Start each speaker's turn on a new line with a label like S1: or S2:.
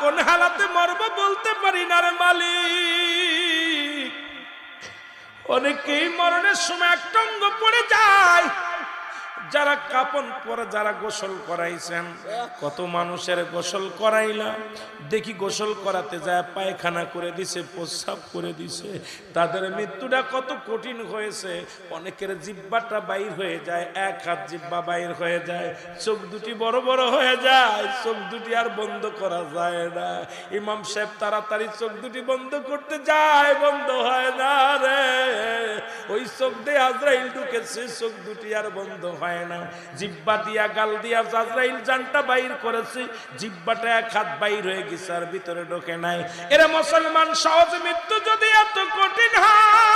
S1: কোন হালাতে মরবো বলতে পারি না রে মালিক। অনেকেই মরণের সময় একটা অঙ্গ পড়ে যায়, যারা কাপন পরে যারা গোসল করাইছেন, কত মানুষের গোসল করাইলাম, দেখি গোসল করাতে যায় পায়খানা করে দিছে, প্রস্রাব করে দিছে, তাদের মৃত্যুটা কত কঠিন হয়েছে। অনেকের জিহ্বাটা বাইর হয়ে যায়, এক হাত জিহ্বা বাইর হয়ে যায়, চোখ দুটি বড় বড় হয়ে যায়, চোখ দুটি আর বন্ধ করা যায় না। ইমাম সাহেব তাড়াতাড়ি চোখ দুটি বন্ধ করতে যায়, বন্ধ হয় না রে। ওই চোখ দিয়ে আজরাইল ঢুকেছে, চোখ দুটি আর বন্ধ হয় না। জিহ্বা দিয়া গাল দিয়া আজরাইল জানটা বাইর করেছে, জিহ্বাটা এক হাত বাইর হয়ে গেছে আর ভিতরে ঢোকে নাই। এরা মুসলমান, সহজ মৃত্যু যদি এত কঠিন হয়,